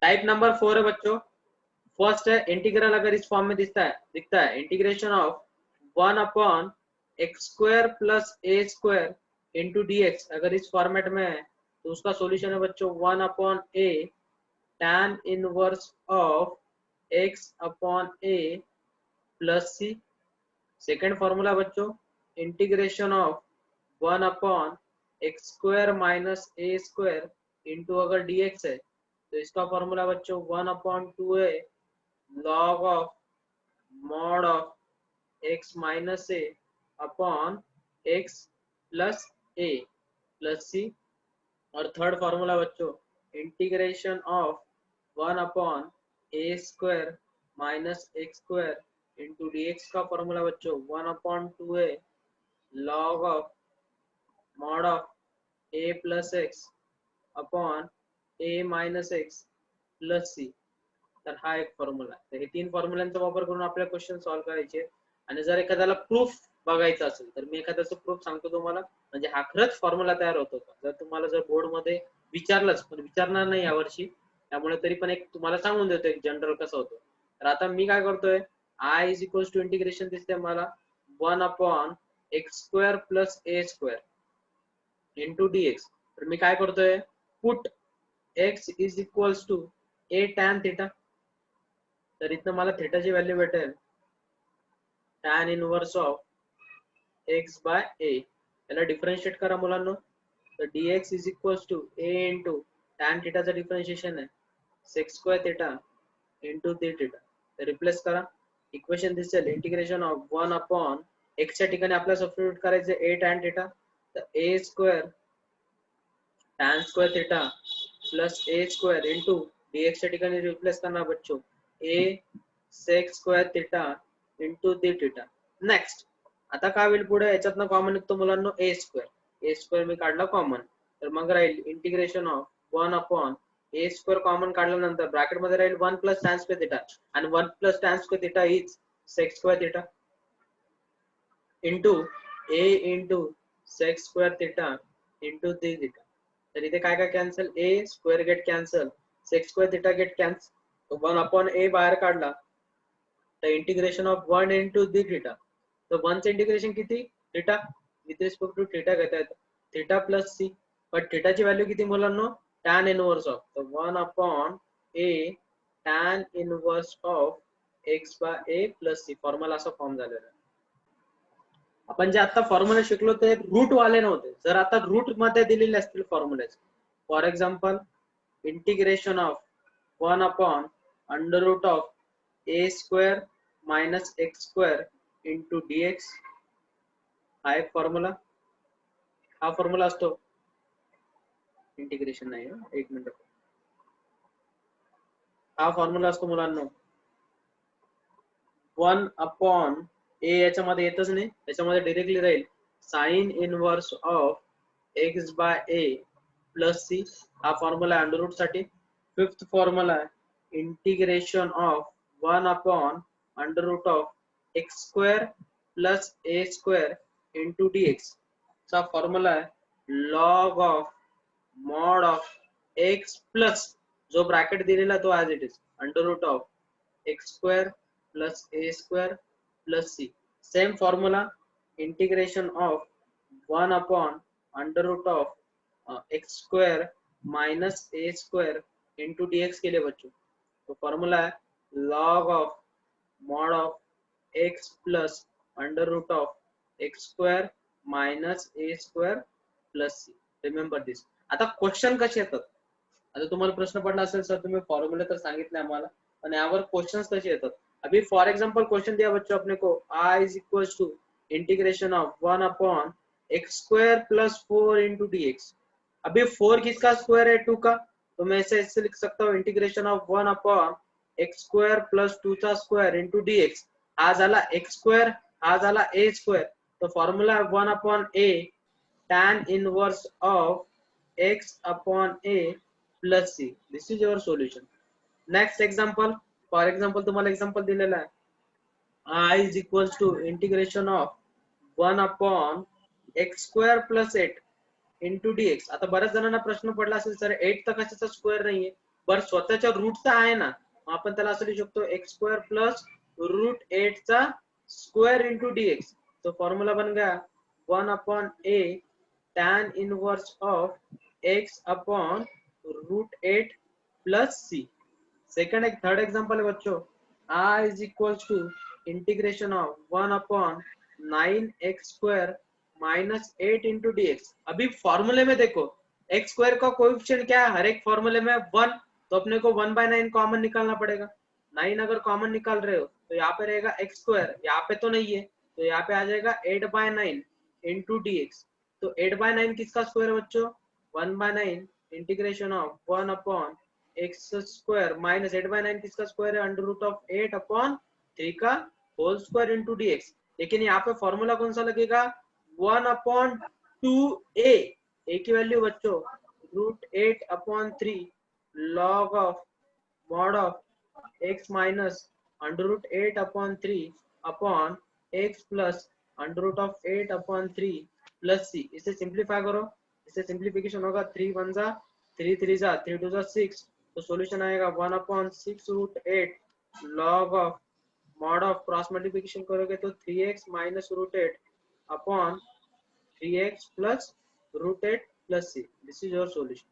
Type number 4 है बच्चों, first है इंटीग्रल अगर इस फॉर्म में दिखता है integration of 1 upon x square plus A square into D x, अगर इस फॉर्मेट में है तो उसका सॉल्यूशन है बच्चों 1 upon a tan inverse of x upon a plus C. Second formula बच्चों integration of 1 upon x square minus A square into अगर dx है तो इसका फॉर्मूला बच्चों 1 upon 2a log of mod of x minus A upon x plus A plus C. और third formula बच्चों integration of 1 upon A square minus X square into D X का formula बच्चों 1 upon 2a log of mod of A plus X upon A minus X plus C. तर हा एक formula आहे। तर हे तीन फॉर्म्युलांचा वापर करून आपल्याला क्वेश्चन सॉल्व्ह करायचे। आणि जर एखाद्याला प्रूफ बघायचा असेल तर मी एखाद्याचं प्रूफ सांगतो तुम्हाला, म्हणजे हा खरंच फॉर्म्युला तयार होतो का। जर तुम्हाला जर बोर्ड मध्ये विचारलंच, पण विचारणार नाही यावर्षी, त्यामुळे तरी पण एक तुम्हाला सांगून देतो एक जनरल कसं होतं। तर आता मी काय करतोय, I is equals to integration दिसते मला 1 अपॉन एक्स स्क्वेअर प्लस ए स्क्वेअर इंटू डी एक्स। तर मी काय करतोय, put x is equals to A tan theta. तर इथं मला थिटाची व्हॅल्यू भेटेल tan inverse of x by a। याला डिफरन्शिएट करा मुलांनो, तर dx is equals to a into tan थिटाचं डिफरन्शिएशन आहे sec square theta into D theta. तर रिप्लेस करा, इक्वेशन दिसेल इंटिग्रेशन ऑफ 1 अपॉन x च्या ठिकाणी आपल्याला सबस्टिट्यूट करायचं a टॅन थिटा, तर a square tan square theta plus A square into dx च्या ठिकाणी रिप्लेस करणार बच्चों a sec square theta into D theta. Next आता काय होईल पुढे, याच्यातनं कॉमन निघतो मुलांनो ए स्क्वेअर मी काढला कॉमन, तर मग राहील integration of 1 upon A square common काढल्यानंतर ब्रॅकेट मध्ये राहील 1 प्लस टॅन स्क्वेअर थिटा, आणि 1 plus tan square theta is sec square theta into A into sec square theta into D theta. तर इथे काय काय cancel, A square get cancel, sec square theta get cancel, तो 1 upon A बाहेर काढला तर integration of 1 into D theta. तर 1 चे इंटिग्रेशन किती, theta with respect to theta घेता येतं, थिटा प्लस सी। पण थिटाची व्हॅल्यू किती मुलांनो, टॅन इनवर्स ऑफ, तर 1 upon a tan inverse of x by a plus c. Formula असा फॉर्म झालेला आहे। आपण जे आता फॉर्म्युला शिकलो ते रूट वाले नव्हते, जर आता रूट मध्ये दिलेले असतील फॉर्म्युले, for example integration of 1 upon under root of A square minus X square into D X, हा एक फॉर्म्युला, हा फॉर्म्युला असतो इंटिग्रेशन नाही, एक मिनिट, हा फॉर्म्युला असतो मुलांनो 1 अपॉन ए, याच्यामध्ये येतच नाही, त्याच्यामध्ये डायरेक्टली राहील sine inverse of x by a plus c, हा फॉर्म्युला अंडर रूट साठी। Fifth formula integration of 1 upon under root of x square plus A square into D x चा फॉर्म्युला आहे log of mod of x plus जो bracket दिलेला तो as it is under root of x square plus A square plus c. Same formula integration of 1 upon under root of x square minus A square into D X के लिए बच्चों, तो formula है log of mod of x plus under root of x square minus A square plus C. Remember this. आता question कसे येतात, आता तुम्हाला प्रश्न पडला असेल सर तुम्ही फॉर्म्युला तर सांगितले आम्हाला, पण यावर क्वेश्चंस कसे येतात। अभी फॉर एग्जांपल क्वेश्चन दिया बच्चों अपने को i is equals to integration of 1 upon x square plus 4 into D x. अभी 4 किसका स्क्वायर है, 2 का, तो मैं ऐसे लिख सकता हूँ integration of 1 upon x square plus 2 चा स्क्वायर इंटू डी एक्स, हा झाला एक्स स्क्वायर, हा झाला ए स्क्वायर, तो फॉर्म्युला है 1 upon a tan inverse of x upon a plus c. This is your solution. Next example, for example तुम्हाला example दिलेला आहे i is equals to integration of 1 upon x square plus 8 into D x. आता बऱ्याच जणांना प्रश्न पडला असेल sir 8 तर कशाचा स्क्वेअर नाहीये, बर स्वतःच्या रूटचा आहे ना, आपण त्याला असं लिहू शकतो एक्स स्क्वेअर प्लस रूट 8 चा स्क्वेअर इंटू dx. तो फॉर्म्युला बन गया 1 upon a tan inverse of x upon root 8 plus c. Second एक थर्ड एग्जांपल है बच्चों, r is equals to integration of 1 upon 9x square minus 8 into dx. अभी फॉर्मूले में देखो x स्क्वायर का कोएफिशिएंट क्या है, हर एक फॉर्मूले में 1, तो अपने को 1/9 कॉमन निकालना पड़ेगा. 9 अगर कॉमन निकाल रहे हो तो यहाँ पे रहेगा x स्क्वायर, यहाँ पे तो नहीं है तो यहाँ पे आ जाएगा 8/9 इंटू dx. तो 8/9 किसका स्क्वायर है बच्चों, 1/9 integration of 1 upon x square minus 8/9 किसका स्क्वायर है, अंडर रूट ऑफ 8 अपॉन 3 का होल स्क्वायर इंटू dx. लेकिन यहाँ पे फॉर्मूला कौन सा लगेगा, 1 अपॉन 2a, a की वैल्यू बच्चों root 8 upon 3 log of mod of x minus under root 8 upon 3 upon x plus under root of 8 upon 3 plus c. इसे simplify करो, इसे सिंप्लीफिकेशन होगा 3 1 जा 3 3 जा 3 2 जा 6, तो सॉल्यूशन आएगा 1 upon 6 root 8 log of mod of cross multiplication करोगे तो 3x minus root 8 upon 3x plus root 8 plus c. This is your solution.